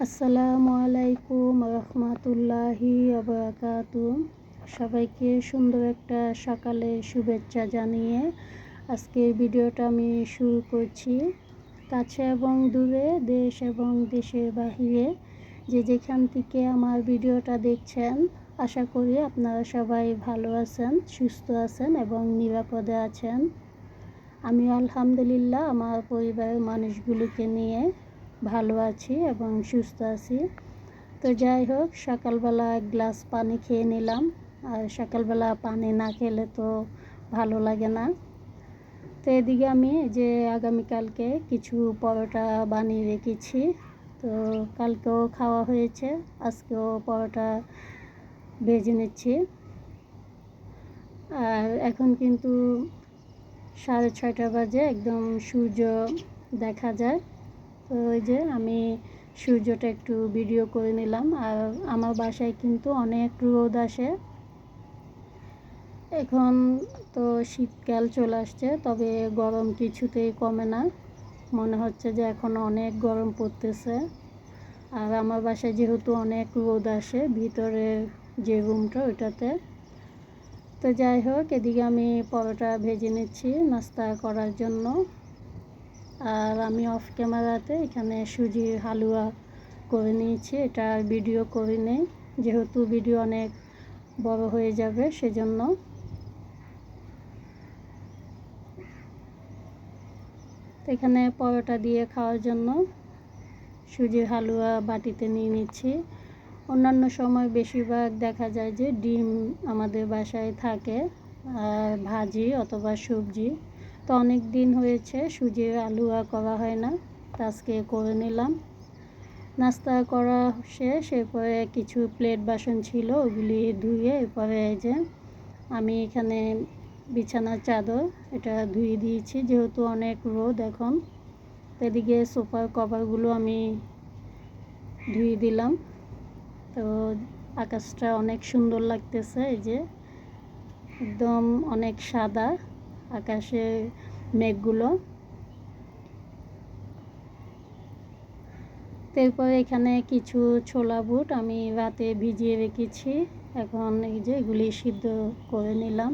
আসসালামু আলাইকুম রহমতুল্লাহি ওবারাকাতু। সবাইকে সুন্দর একটা সকালের শুভেচ্ছা জানিয়ে আজকের ভিডিওটা আমি শুরু করছি। কাছে এবং দূরে, দেশ এবং দেশের বাহিরে যে যেখান থেকে আমার ভিডিওটা দেখছেন, আশা করি আপনারা সবাই ভালো আছেন, সুস্থ আছেন এবং নিরাপদে আছেন। আমি আলহামদুলিল্লাহ আমার পরিবারের মানুষগুলোকে নিয়ে ভালো আছি এবং সুস্থ আছি। তো যাই হোক, সকালবেলা এক গ্লাস পানি খেয়ে নিলাম। আর সকালবেলা পানি না খেলে তো ভালো লাগে না। তো এদিকে আমি যে আগামীকালকে কিছু পরোটা বানিয়ে রেখেছি। তো কালকেও খাওয়া হয়েছে, আজকেও পরোটা ভেজে নিচ্ছি। আর এখন কিন্তু 6:30 বাজে, একদম সূর্য দেখা যায়। তো ওই যে আমি সূর্যটা একটু ভিডিও করে নিলাম। আর আমার বাসায় কিন্তু অনেক রোদ আসে। এখন তো শীতকাল চলে আসছে, তবে গরম কিছুতেই কমে না। মনে হচ্ছে যে এখন অনেক গরম পড়তেছে। আর আমার বাসায় যেহেতু অনেক রোদ আসে ভিতরের যে রুমটা ওইটাতে। তো যাই হোক, এদিকে আমি পরোটা ভেজে নিচ্ছি নাস্তা করার জন্য। আর আমি অফ ক্যামেরাতে এখানে সুজির হালুয়া করে নিয়েছি। এটা ভিডিও করে নেই, যেহেতু ভিডিও অনেক বড় হয়ে যাবে সেজন্য। তো এখানে পরোটা দিয়ে খাওয়ার জন্য সুজির হালুয়া বাটিতে নিয়ে নিচ্ছি। অন্যান্য সময় বেশিরভাগ দেখা যায় যে ডিম আমাদের বাসায় থাকে, আর ভাজি অথবা সবজি। তো অনেক দিন হয়েছে সুজির হালুয়া করা হয় না, তো আজকে করে নিলাম। নাস্তা করা শেষ, এরপরে কিছু প্লেট বাসন ছিল ওগুলি ধুয়ে এরপরে যে আমি এখানে বিছানার চাদর এটা ধুয়ে দিয়েছি, যেহেতু অনেক রোদ এখন। এদিকে সোফার কভারগুলো আমি ধুয়ে দিলাম। তো আকাশটা অনেক সুন্দর লাগতেছে, এই যে একদম অনেক সাদা আকাশের মেঘগুলো। তারপরে এখানে কিছু ছোলা বুট আমি রাতে ভিজিয়ে রেখেছি, এখন এই যে এগুলি সিদ্ধ করে নিলাম।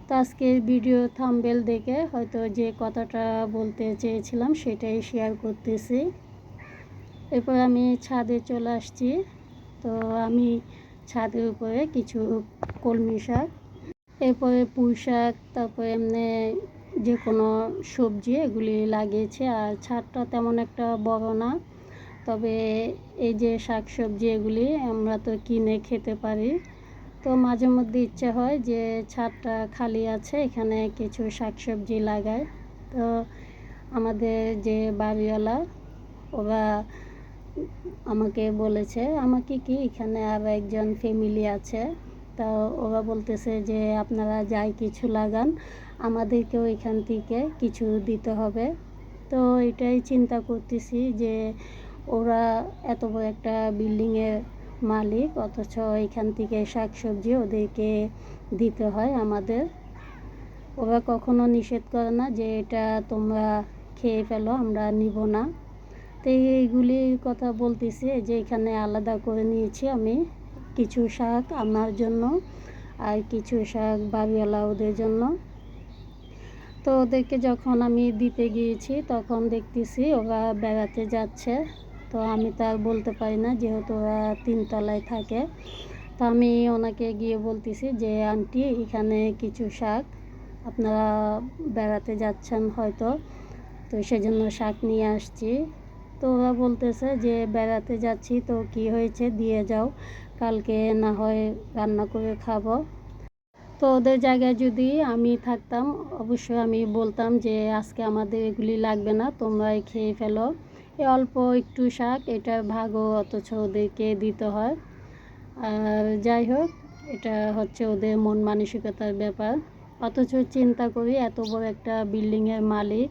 তো আজকের ভিডিও থাম্বনেল দেখে হয়তো যে কথাটা বলতে চেয়েছিলাম সেটাই শেয়ার করতেছি। এরপর আমি ছাদে চলে আসছি। তো আমি ছাদের উপরে কিছু কলমি শাক, এরপরে পুঁই শাক, তারপরে এমনি যে কোনো সবজি এগুলি লাগিয়েছি। আর ছাদটা তেমন একটা বড় না, তবে এই যে শাক সবজি এগুলি আমরা তো কিনে খেতে পারি। তো মাঝে মধ্যে ইচ্ছে হয় যে ছাদটা খালি আছে, এখানে কিছু শাক সবজি লাগায়। তো আমাদের যে বাড়িওয়ালা ওরা আমাকে বলেছে, আমাকে কি এখানে আর একজন ফ্যামিলি আছে, তা ওরা বলতেছে যে আপনারা যাই কিছু লাগান আমাদেরকেও এখান থেকে কিছু দিতে হবে। তো এটাই চিন্তা করতেছি যে ওরা এত বড় একটা বিল্ডিংয়ের মালিক, অথচ এখান থেকে শাকসবজি ওদেরকে দিতে হয় আমাদের। ওরা কখনো নিষেধ করে না যে এটা তোমরা খেয়ে ফেলো, আমরা নিব না। তো এইগুলির কথা বলতেছি যে এখানে আলাদা করে নিয়েছি আমি কিছু শাক আমার জন্য আর কিছু শাক বাড়িওয়ালা ওদের জন্য। তো ওদেরকে যখন আমি দিতে গিয়েছি তখন দেখতেছি ওরা বেড়াতে যাচ্ছে। তো আমি তো আর বলতে পারি না, যেহেতু ওরা 3 তলায় থাকে। তো আমি ওনাকে গিয়ে বলতেছি যে আন্টি, এখানে কিছু শাক, আপনারা বেড়াতে যাচ্ছেন হয়তো, তো সেজন্য শাক নিয়ে আসছি। তো ওরা বলতেছে যে বেড়াতে যাচ্ছি তো কি হয়েছে, দিয়ে যাও, কালকে না হয় রান্না করে খাবো। তো ওদের জায়গায় যদি আমি থাকতাম অবশ্যই আমি বলতাম যে আজকে আমাদের এগুলি লাগবে না, তোমরাই খেয়ে ফেলো। এই অল্প একটু শাক, এটার ভাগও অথচ ওদেরকে দিতে হয়। আর যাই হোক, এটা হচ্ছে ওদের মন মানসিকতার ব্যাপার। অথচ চিন্তা করি এত বড় একটা বিল্ডিংয়ের মালিক,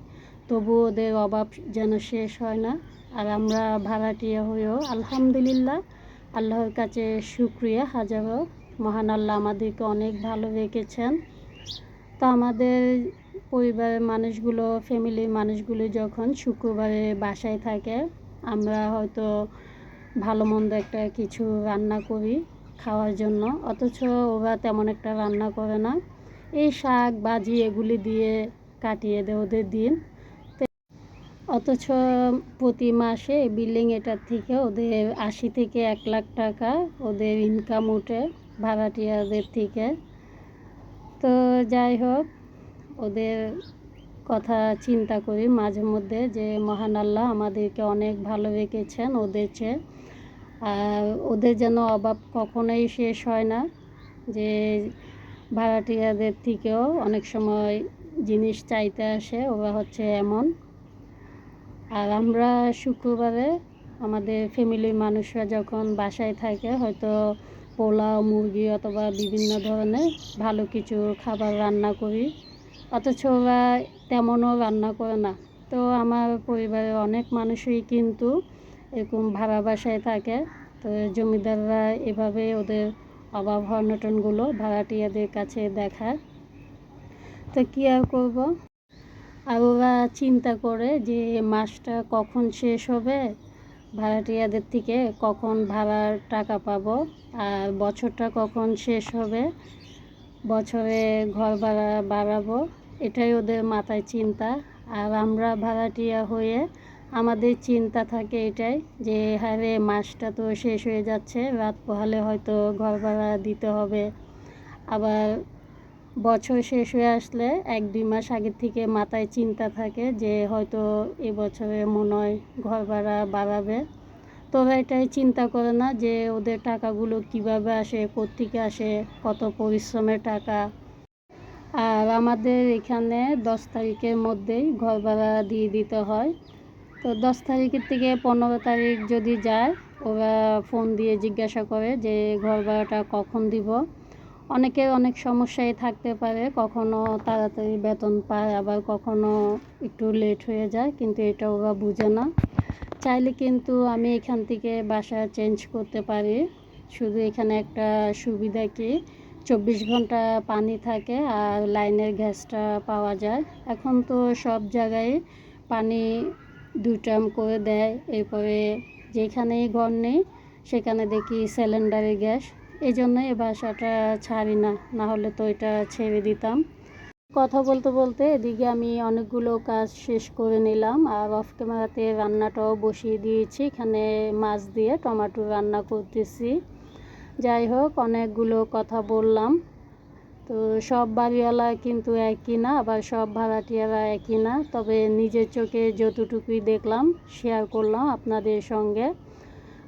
তবু ওদের অভাব যেন শেষ হয় না। আর আমরা ভাড়াটিয়া হয়েও আলহামদুলিল্লাহ, আল্লাহর কাছে শুকরিয়া হাজারো। মহান আল্লাহ আমাদেরকে অনেক ভালো রেখেছেন। তো আমাদের পরিবারের মানুষগুলো, ফ্যামিলির মানুষগুলো যখন শুক্রবারে বাসায় থাকে, আমরা হয়তো ভালো মন্দ একটা কিছু রান্না করি খাওয়ার জন্য, অথচ ওরা তেমন একটা রান্না করে না। এই শাক ভাজি এগুলি দিয়ে কাটিয়ে দেয় ওদের দিন। অথচ প্রতি মাসে বিল্ডিং এটার থেকে ওদের ৮০ থেকে ১ লাখ টাকা ওদের ইনকাম ওঠে ভাড়াটিয়াদের থেকে। তো যাই হোক, ওদের কথা চিন্তা করি মাঝে মধ্যে যে মহান আল্লাহ আমাদেরকে অনেক ভালো রেখেছেন ওদের চেয়ে। আর ওদের যেন অভাব কখনোই শেষ হয় না, যে ভাড়াটিয়াদের থেকেও অনেক সময় জিনিস চাইতে আসে, ওরা হচ্ছে এমন। আর আমরা শুক্রবারে আমাদের ফ্যামিলির মানুষরা যখন বাসায় থাকে, হয়তো পোলাও মুরগি অথবা বিভিন্ন ধরনের ভালো কিছু খাবার রান্না করি, অথচ ওরা তেমনও রান্না করে না। তো আমার পরিবারের অনেক মানুষই কিন্তু এরকম ভাড়া বাসায় থাকে। তো জমিদাররা এভাবে ওদের অভাব অনটনগুলো ভাড়াটিয়াদের কাছে দেখায়। তো কী আর করবো। আর ওরা চিন্তা করে যে মাসটা কখন শেষ হবে, ভাড়াটিয়াদের থেকে কখন ভাড়ার টাকা পাবো, আর বছরটা কখন শেষ হবে, বছরে ঘর ভাড়া বাড়াবো, এটাই ওদের মাথায় চিন্তা। আর আমরা ভাড়াটিয়া হয়ে আমাদের চিন্তা থাকে এটাই যে হারে মাসটা তো শেষ হয়ে যাচ্ছে, রাত পোহালে হয়তো ঘর ভাড়া দিতে হবে। আবার বছর শেষ হয়ে আসলে ১-২ মাস আগের থেকে মাথায় চিন্তা থাকে যে হয়তো এবছরে মনে হয় ঘর ভাড়া বাড়াবে। তো ওরা এটাই চিন্তা করে না যে ওদের টাকাগুলো কিভাবে আসে, কোত্থেকে আসে, কত পরিশ্রমের টাকা। আর আমাদের এখানে ১০ তারিখের মধ্যেই ঘর ভাড়া দিয়ে দিতে হয়। তো ১০ তারিখের থেকে ১৫ তারিখ যদি যায়, ওরা ফোন দিয়ে জিজ্ঞাসা করে যে ঘর ভাড়াটা কখন দিব। অনেকের অনেক সমস্যায় থাকতে পারে, কখনো তাড়াতাড়ি বেতন পায়, আবার কখনো একটু লেট হয়ে যায়, কিন্তু এটা ওরা বুঝে না। চাইলে কিন্তু আমি এখান থেকে বাসা চেঞ্জ করতে পারি। শুধু এখানে একটা সুবিধা কি, ২৪ ঘন্টা পানি থাকে আর লাইনের গ্যাসটা পাওয়া যায়। এখন তো সব জায়গায় পানি ২ টার্ম করে দেয়। এরপরে যেখানেই ঘর নেই সেখানে দেখি সিলিন্ডারের গ্যাস। এই জন্যই এই বাসাটা ছাড়ি না, না হলে তো এটা ছেড়ে দিতাম। কথা বলতে বলতে এদিকে আমি অনেকগুলো কাজ শেষ করে নিলাম, আর অফ ক্যামেরাতে রান্নাটাও বসিয়ে দিয়েছি। এখানে মাছ দিয়ে টমেটো রান্না করতেছি। যাই হোক, অনেকগুলো কথা বললাম। তো সব বাড়িওয়ালা কিন্তু একই না, আবার সব ভাড়াটিয়ারা একই না। তবে নিজের চোখে যতটুকুই দেখলাম শেয়ার করলাম আপনাদের সঙ্গে।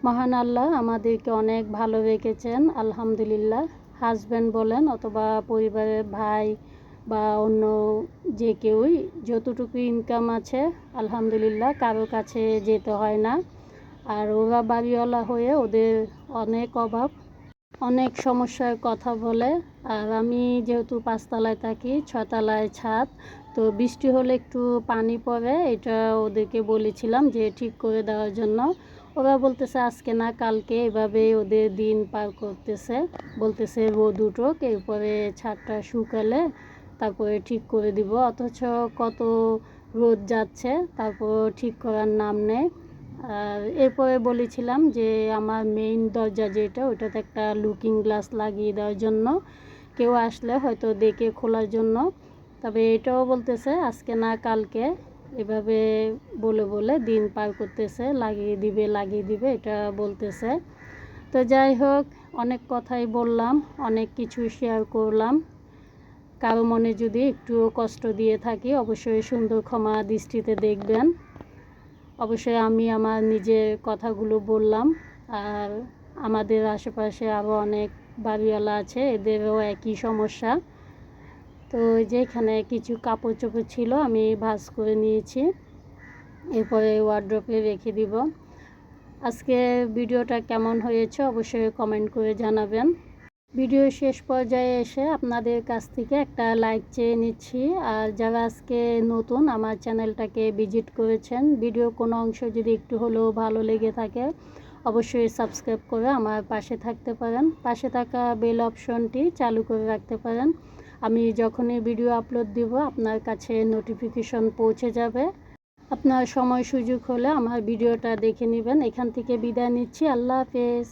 মহান আল্লাহ আমাদেরকে অনেক ভালো রেখেছেন, আলহামদুলিল্লাহ। হাজব্যান্ড বলেন অথবা পরিবারের ভাই বা অন্য যে কেউই যতটুকু ইনকাম আছে আলহামদুলিল্লাহ, কারো কাছে যেতে হয় না। আর ওরা বাড়িওয়ালা হয়ে ওদের অনেক অভাব, অনেক সমস্যার কথা বলে। আর আমি যেহেতু ৫ তলায় থাকি, ৬ তলায় ছাদ, তো বৃষ্টি হলে একটু পানি পড়ে, এটা ওদেরকে বলেছিলাম যে ঠিক করে দেওয়ার জন্য। ওরা বলতেছে আজকে না কালকে, এভাবে ওদের দিন পার করতেছে। বলতেছে রোদ উঠুক, এরপরে ছাদটা শুকালে তারপরে ঠিক করে দিব। অথচ কত রোদ যাচ্ছে, তারপর ঠিক করার নাম নেই। আর এরপরে বলেছিলাম যে আমার মেইন দরজা যেটা, ওটাতে একটা লুকিং গ্লাস লাগিয়ে দেওয়ার জন্য, কেউ আসলে হয়তো দেখে খোলার জন্য। তবে এটাও বলতেছে আজকে না কালকে, এভাবে বলে বলে দিন পার করতেছে, লাগিয়ে দিবে এটা বলতেছে। তো যাই হোক, অনেক কথাই বললাম, অনেক কিছু শেয়ার করলাম। কারো মনে যদি একটুও কষ্ট দিয়ে থাকি অবশ্যই সুন্দর ক্ষমা দৃষ্টিতে দেখবেন। অবশ্যই আমি আমার নিজের কথাগুলো বললাম। আর আমাদের আশেপাশে আরও অনেক বাড়িওয়ালা আছে, এদেরও একই সমস্যা। তো ওই যে এখানে কিছু কাপড় চোপড় ছিল, আমি ভাঁজ করে নিয়েছি, এরপরে ওয়ার্ড্রপে রেখে দিব। আজকে ভিডিওটা কেমন হয়েছে অবশ্যই কমেন্ট করে জানাবেন। ভিডিও শেষ পর্যায়ে এসে আপনাদের কাছ থেকে একটা লাইক চেয়ে নিচ্ছি। আর যারা আজকে নতুন আমার চ্যানেলটাকে ভিজিট করেছেন, ভিডিও কোনো অংশ যদি একটু হলেও ভালো লেগে থাকে অবশ্যই সাবস্ক্রাইব করে আমার পাশে থাকতে পারেন। পাশে থাকা বেল অপশনটি চালু করে রাখতে পারেন। আমি যখনই ভিডিও আপলোড দিব আপনার কাছে নোটিফিকেশন পৌঁছে যাবে। আপনার সময় সুযোগ হলে আমার ভিডিওটা দেখে নেবেন। এখান থেকে বিদায় নিচ্ছি। আল্লাহ হাফেজ।